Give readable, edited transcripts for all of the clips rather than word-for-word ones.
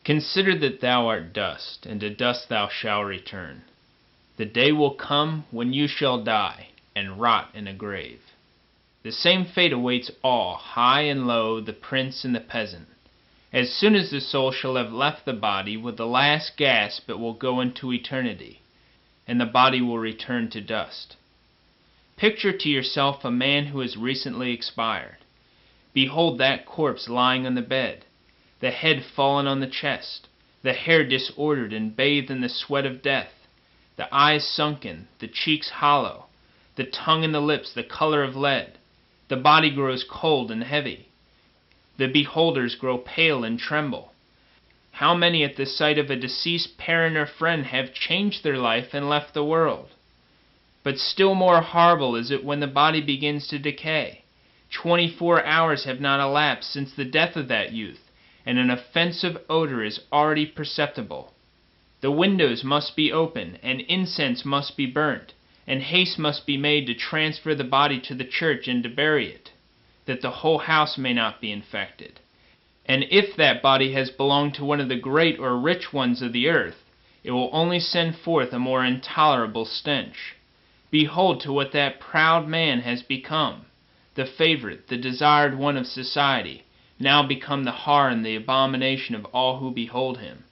Consider that thou art dust, and to dust thou shalt return. The day will come when you shall die, and rot in a grave. The same fate awaits all, high and low, the prince and the peasant. As soon as the soul shall have left the body, with the last gasp it will go into eternity, and the body will return to dust. Picture to yourself a man who has recently expired. Behold that corpse lying on the bed, the head fallen on the chest, the hair disordered and bathed in the sweat of death, the eyes sunken, the cheeks hollow, the tongue and the lips the color of lead. The body grows cold and heavy. The beholders grow pale and tremble. How many at the sight of a deceased parent or friend have changed their life and left the world? But still more horrible is it when the body begins to decay. 24 hours have not elapsed since the death of that youth, and an offensive odor is already perceptible. The windows must be opened, and incense must be burnt, and haste must be made to transfer the body to the church and to bury it, that the whole house may not be infected. And if that body has belonged to one of the great or rich ones of the earth, it will only send forth a more intolerable stench. Behold to what that proud man has become, the favorite, the desired one of society, now become the horror and the abomination of all who behold him.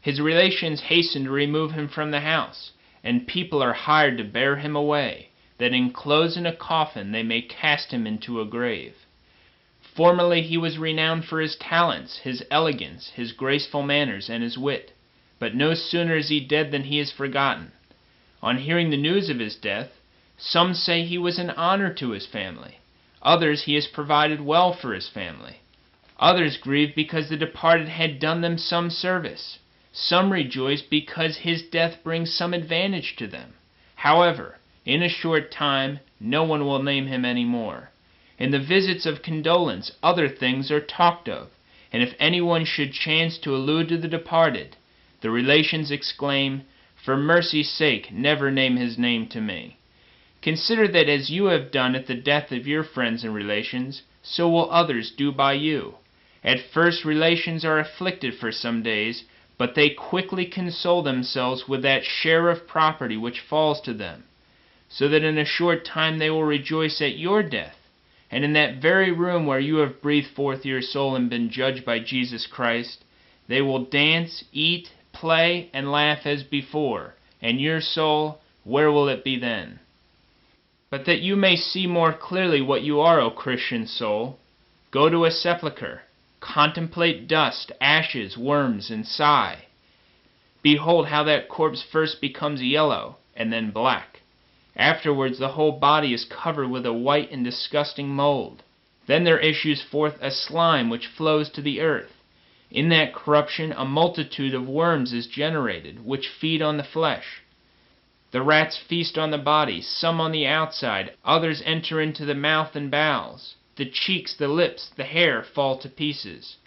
His relations hasten to remove him from the house, and people are hired to bear him away, that enclosed in a coffin they may cast him into a grave. Formerly he was renowned for his talents, his elegance, his graceful manners, and his wit, but no sooner is he dead than he is forgotten. On hearing the news of his death, some say he was an honor to his family. Others he has provided well for his family. Others grieve because the departed had done them some service. Some rejoice because his death brings some advantage to them. However, in a short time, no one will name him any more. In the visits of condolence, other things are talked of, and if anyone should chance to allude to the departed, the relations exclaim, "For mercy's sake, never name his name to me." Consider that as you have done at the death of your friends and relations, so will others do by you. At first relations are afflicted for some days, but they quickly console themselves with that share of property which falls to them, so that in a short time they will rejoice at your death, and in that very room where you have breathed forth your soul and been judged by Jesus Christ, they will dance, eat, play, and laugh as before, and your soul, where will it be then? But that you may see more clearly what you are, O Christian soul, go to a sepulchre, contemplate dust, ashes, worms, and sigh. Behold how that corpse first becomes yellow, and then black. Afterwards the whole body is covered with a white and disgusting mold. Then there issues forth a slime which flows to the earth. In that corruption a multitude of worms is generated, which feed on the flesh. The rats feast on the body, some on the outside, others enter into the mouth and bowels. The cheeks, the lips, the hair fall to pieces.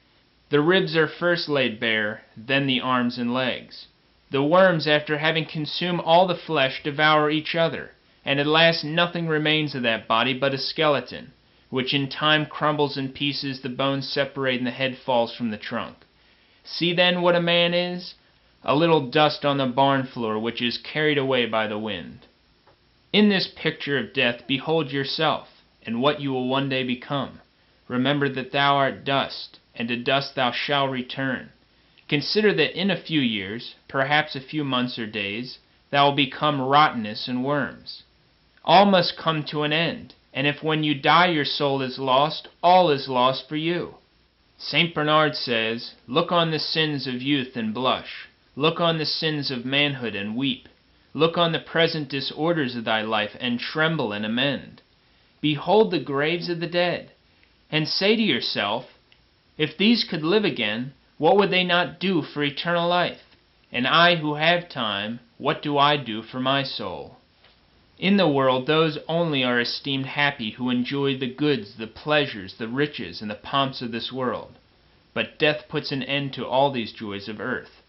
The ribs are first laid bare, then the arms and legs. The worms, after having consumed all the flesh, devour each other, and at last nothing remains of that body but a skeleton, which in time crumbles in pieces, the bones separate, and the head falls from the trunk. See then what a man is? A little dust on the barn floor, which is carried away by the wind. In this picture of death behold yourself, and what you will one day become. Remember that thou art dust, and to dust thou shalt return. Consider that in a few years, perhaps a few months or days, thou will become rottenness and worms. All must come to an end, and if when you die your soul is lost, all is lost for you. St. Bernard says, "Look on the sins of youth and blush. Look on the sins of manhood and weep. Look on the present disorders of thy life and tremble and amend. Behold the graves of the dead, and say to yourself, if these could live again, what would they not do for eternal life? And I who have time, what do I do for my soul?" In the world those only are esteemed happy who enjoy the goods, the pleasures, the riches, and the pomps of this world. But death puts an end to all these joys of earth.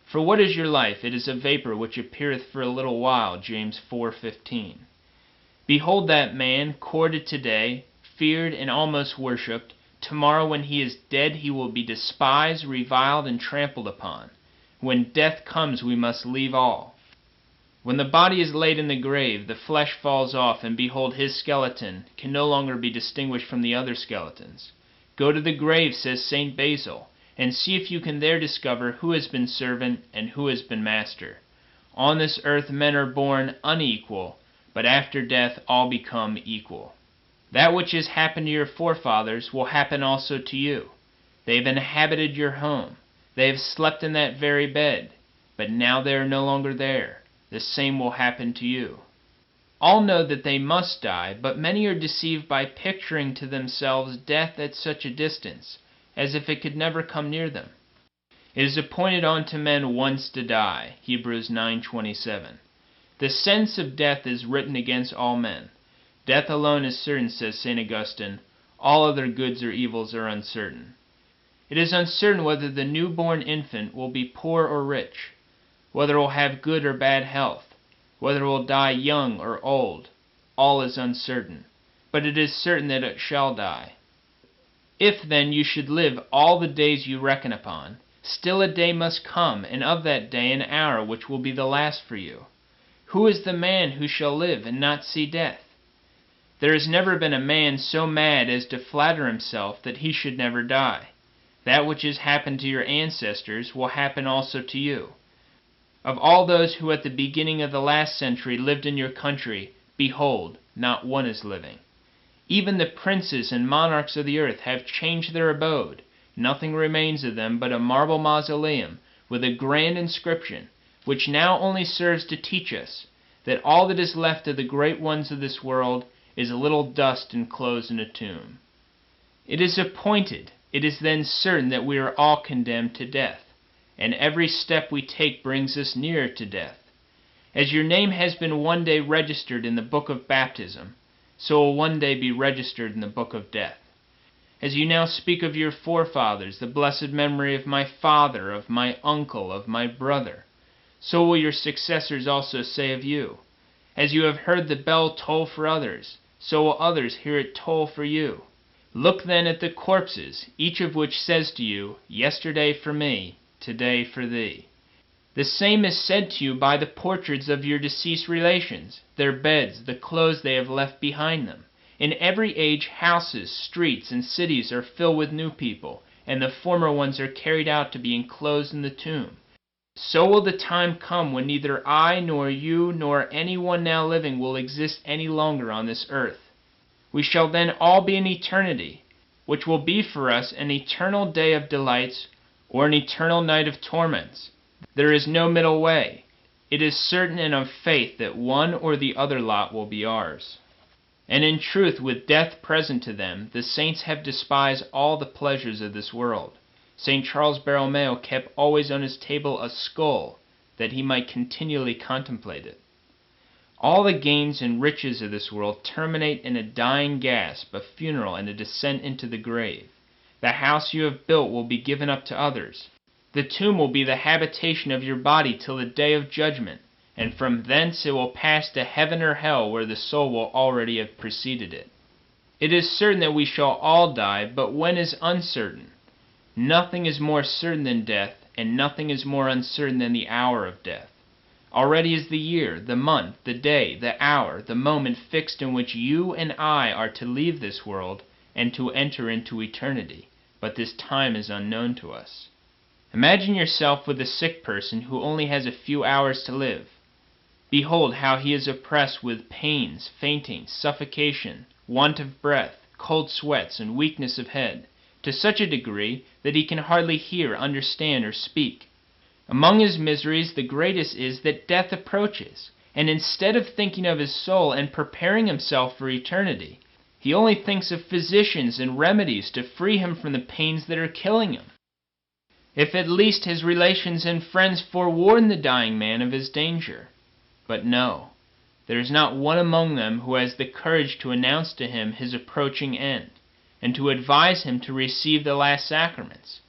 For what is your life? It is a vapor which appeareth for a little while. James 4:15. Behold that man, courted today, feared and almost worshipped, tomorrow when he is dead he will be despised, reviled, and trampled upon. When death comes we must leave all. When the body is laid in the grave, the flesh falls off, and behold, his skeleton can no longer be distinguished from the other skeletons. Go to the grave, says St. Basil, and see if you can there discover who has been servant and who has been master. On this earth men are born unequal, but after death all become equal. That which has happened to your forefathers will happen also to you. They have inhabited your home. They have slept in that very bed, but now they are no longer there. The same will happen to you. All know that they must die, but many are deceived by picturing to themselves death at such a distance, as if it could never come near them. It is appointed unto men once to die, Hebrews 9:27. The sentence of death is written against all men. Death alone is certain, says St. Augustine. All other goods or evils are uncertain. It is uncertain whether the newborn infant will be poor or rich, whether it will have good or bad health, whether it will die young or old. All is uncertain, but it is certain that it shall die. If then you should live all the days you reckon upon, still a day must come, and of that day an hour which will be the last for you. Who is the man who shall live and not see death? There has never been a man so mad as to flatter himself that he should never die. That which has happened to your ancestors will happen also to you. Of all those who at the beginning of the last century lived in your country, behold, not one is living. Even the princes and monarchs of the earth have changed their abode. Nothing remains of them but a marble mausoleum with a grand inscription, which now only serves to teach us that all that is left of the great ones of this world is a little dust enclosed in a tomb. It is appointed, it is then certain that we are all condemned to death, and every step we take brings us nearer to death. As your name has been one day registered in the book of baptism, so will one day be registered in the book of death. As you now speak of your forefathers, the blessed memory of my father, of my uncle, of my brother, so will your successors also say of you. As you have heard the bell toll for others, so will others hear it toll for you. Look then at the corpses, each of which says to you, yesterday for me, today for thee. The same is said to you by the portraits of your deceased relations, their beds, the clothes they have left behind them. In every age, houses, streets, and cities are filled with new people, and the former ones are carried out to be enclosed in the tomb. So will the time come when neither I, nor you, nor anyone now living will exist any longer on this earth. We shall then all be in eternity, which will be for us an eternal day of delights or an eternal night of torments. There is no middle way. It is certain and of faith that one or the other lot will be ours. And in truth, with death present to them, the saints have despised all the pleasures of this world. St. Charles Borromeo kept always on his table a skull, that he might continually contemplate it. All the gains and riches of this world terminate in a dying gasp, a funeral, and a descent into the grave. The house you have built will be given up to others. The tomb will be the habitation of your body till the day of judgment, and from thence it will pass to heaven or hell, where the soul will already have preceded it. It is certain that we shall all die, but when is uncertain. Nothing is more certain than death, and nothing is more uncertain than the hour of death. Already is the year, the month, the day, the hour, the moment fixed in which you and I are to leave this world and to enter into eternity, but this time is unknown to us. Imagine yourself with a sick person who only has a few hours to live. Behold how he is oppressed with pains, fainting, suffocation, want of breath, cold sweats, and weakness of head, to such a degree that he can hardly hear, understand, or speak. Among his miseries the greatest is that death approaches, and instead of thinking of his soul and preparing himself for eternity, he only thinks of physicians and remedies to free him from the pains that are killing him. If at least his relations and friends forewarn the dying man of his danger. But no, there is not one among them who has the courage to announce to him his approaching end, and to advise him to receive the last sacraments.